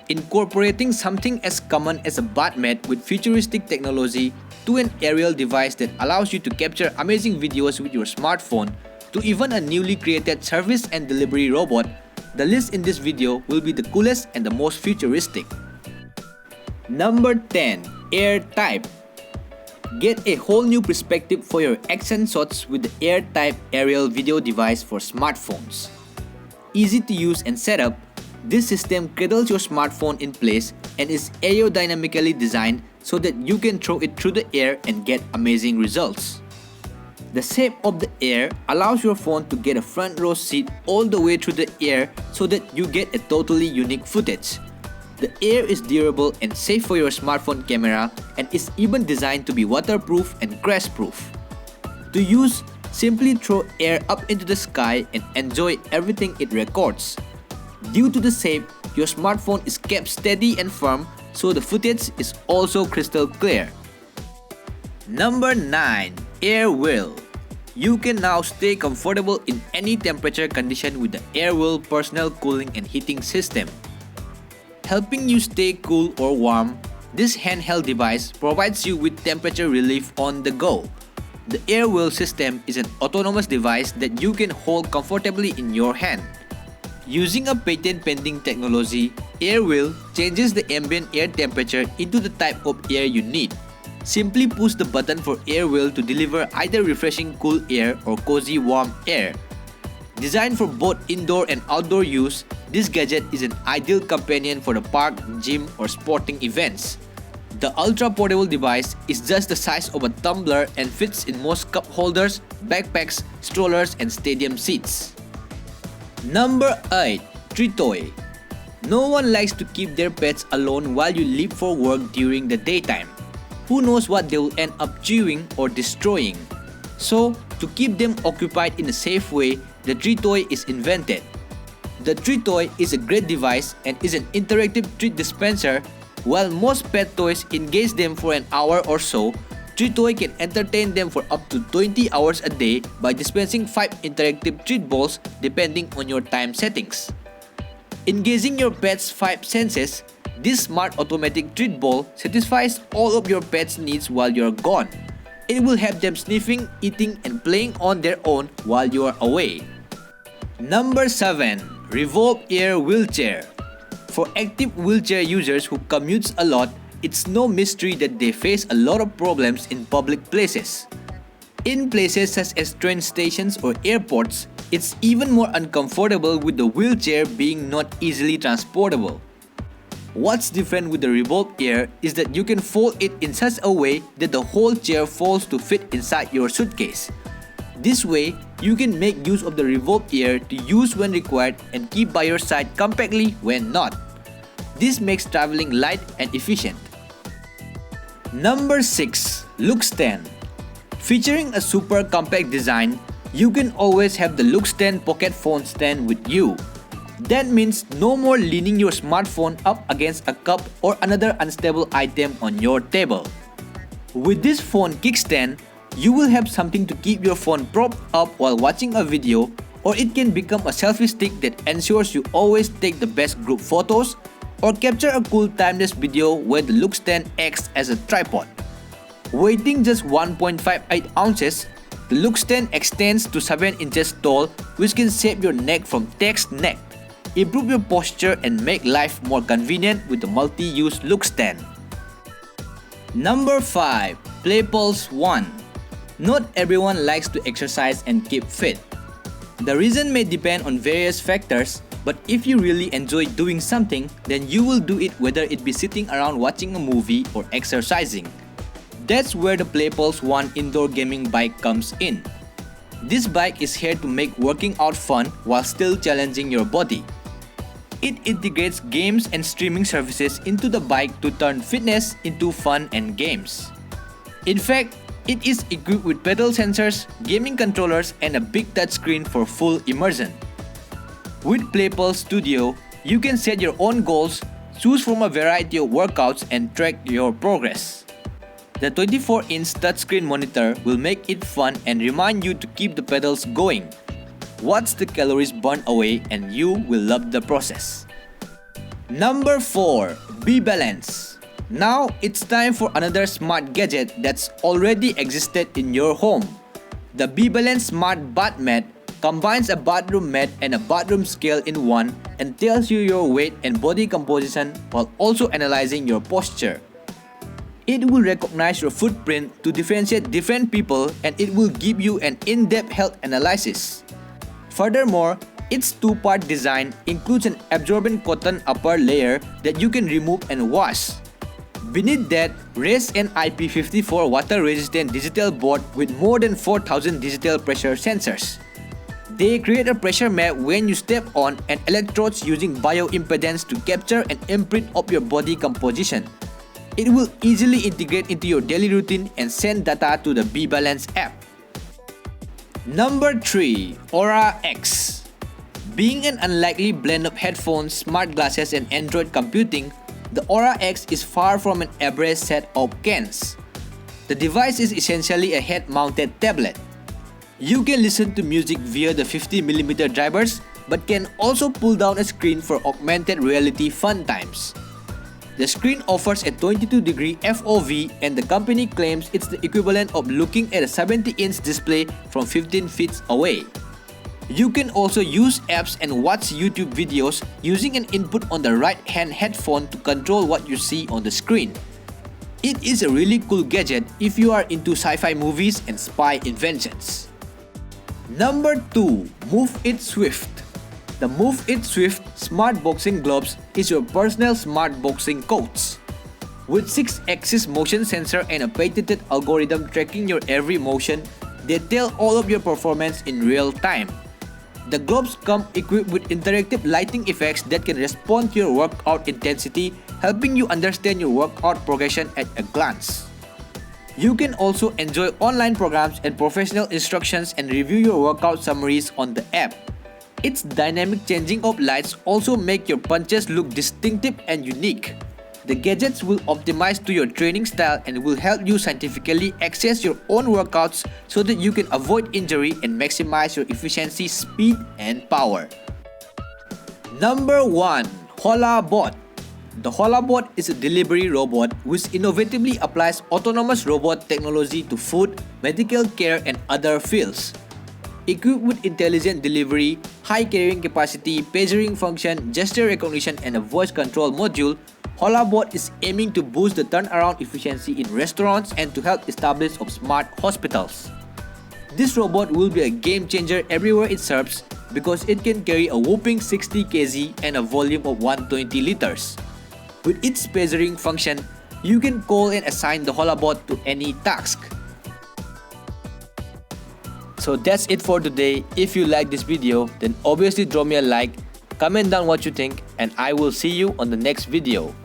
incorporating something as common as a bath mat with futuristic technology to an aerial device that allows you to capture amazing videos with your smartphone to even a newly created service and delivery robot, the list in this video will be the coolest and the most futuristic. Number 10. AirType. Get a whole new perspective for your action shots with the AirType aerial video device for smartphones. Easy to use and set up, this system cradles your smartphone in place and is aerodynamically designed so that you can throw it through the air and get amazing results. The shape of the air allows your phone to get a front row seat all the way through the air so that you get a totally unique footage. The air is durable and safe for your smartphone camera and is even designed to be waterproof and crash-proof. To use, simply throw air up into the sky and enjoy everything it records. Due to the shape, your smartphone is kept steady and firm, so the footage is also crystal clear. Number 9. AirWheel. You can now stay comfortable in any temperature condition with the AirWheel personal cooling and heating system. Helping you stay cool or warm, this handheld device provides you with temperature relief on the go. The AirWheel system is an autonomous device that you can hold comfortably in your hand. Using a patent-pending technology, AirWheel changes the ambient air temperature into the type of air you need. Simply push the button for AirWheel to deliver either refreshing cool air or cozy warm air. Designed for both indoor and outdoor use, this gadget is an ideal companion for the park, gym, or sporting events. The ultra-portable device is just the size of a tumbler and fits in most cup holders, backpacks, strollers, and stadium seats. Number 8. TreeToy. No one likes to keep their pets alone while you leave for work during the daytime. Who knows what they will end up chewing or destroying? So, to keep them occupied in a safe way, the TreeToy is invented. The TreeToy is a great device and is an interactive treat dispenser. While most pet toys engage them for an hour or so, TreeToy can entertain them for up to 20 hours a day by dispensing 5 interactive treat balls depending on your time settings. Engaging your pet's 5 senses, this smart automatic treat ball satisfies all of your pet's needs while you're gone. It will have them sniffing, eating, and playing on their own while you are away. Number 7. Revolve Air Wheelchair. For active wheelchair users who commute a lot, it's no mystery that they face a lot of problems in public places. In places such as train stations or airports, it's even more uncomfortable with the wheelchair being not easily transportable. What's different with the Revolve Air is that you can fold it in such a way that the whole chair folds to fit inside your suitcase. This way, you can make use of the Revolve Air to use when required and keep by your side compactly when not. This makes traveling light and efficient. Number 6. Lookstand. Featuring a super compact design, you can always have the Lookstand pocket phone stand with you. That means no more leaning your smartphone up against a cup or another unstable item on your table. With this phone kickstand, you will have something to keep your phone propped up while watching a video, or it can become a selfie stick that ensures you always take the best group photos or capture a cool timeless video where the Lookstand acts as a tripod. Weighing just 1.58 ounces, the Lookstand extends to 7 inches tall, which can save your neck from text neck, improve your posture, and make life more convenient with the multi-use Lookstand. Number 5. PlayPulse One. Not everyone likes to exercise and keep fit. The reason may depend on various factors, but if you really enjoy doing something, then you will do it whether it be sitting around watching a movie or exercising. That's where the PlayPulse One indoor gaming bike comes in. This bike is here to make working out fun while still challenging your body. It integrates games and streaming services into the bike to turn fitness into fun and games. In fact, it is equipped with pedal sensors, gaming controllers, and a big touchscreen for full immersion. With PlayPulse Studio, you can set your own goals, choose from a variety of workouts, and track your progress. The 24-inch touchscreen monitor will make it fun and remind you to keep the pedals going. Watch the calories burn away and you will love the process. Number 4. B-Balance. Now it's time for another smart gadget that's already existed in your home. The B-Balance Smart Bath Mat combines a bathroom mat and a bathroom scale in one and tells you your weight and body composition while also analyzing your posture. It will recognize your footprint to differentiate different people, and it will give you an in-depth health analysis. Furthermore, its two-part design includes an absorbent cotton upper layer that you can remove and wash. Beneath that rests an IP54 water-resistant digital board with more than 4,000 digital pressure sensors. They create a pressure map when you step on and electrodes using bioimpedance to capture an imprint of your body composition. It will easily integrate into your daily routine and send data to the B-Balance app. Number 3. Aura X. Being an unlikely blend of headphones, smart glasses and Android computing, the Aura X is far from an average set of cans. The device is essentially a head-mounted tablet. You can listen to music via the 50mm drivers, but can also pull down a screen for augmented reality fun times. The screen offers a 22-degree FOV, and the company claims it's the equivalent of looking at a 70-inch display from 15 feet away. You can also use apps and watch YouTube videos using an input on the right-hand headphone to control what you see on the screen. It is a really cool gadget if you are into sci-fi movies and spy inventions. Number 2. Move It Swift. The Move It Swift Smart Boxing Gloves is your personal smart boxing coach. With 6-axis motion sensor and a patented algorithm tracking your every motion, they tell all of your performance in real time. The gloves come equipped with interactive lighting effects that can respond to your workout intensity, helping you understand your workout progression at a glance. You can also enjoy online programs and professional instructions and review your workout summaries on the app. Its dynamic changing of lights also make your punches look distinctive and unique. The gadgets will optimize to your training style and will help you scientifically access your own workouts so that you can avoid injury and maximize your efficiency, speed, and power. Number 1. HolaBot. The HolaBot is a delivery robot which innovatively applies autonomous robot technology to food, medical care, and other fields. Equipped with intelligent delivery, high carrying capacity, paging function, gesture recognition, and a voice control module, HolaBot is aiming to boost the turnaround efficiency in restaurants and to help establish smart hospitals. This robot will be a game changer everywhere it serves because it can carry a whopping 60 kg and a volume of 120 liters. With its paging function, you can call and assign the HolaBot to any task. So that's it for today. If you like this video, then obviously drop me a like, comment down what you think, and I will see you on the next video.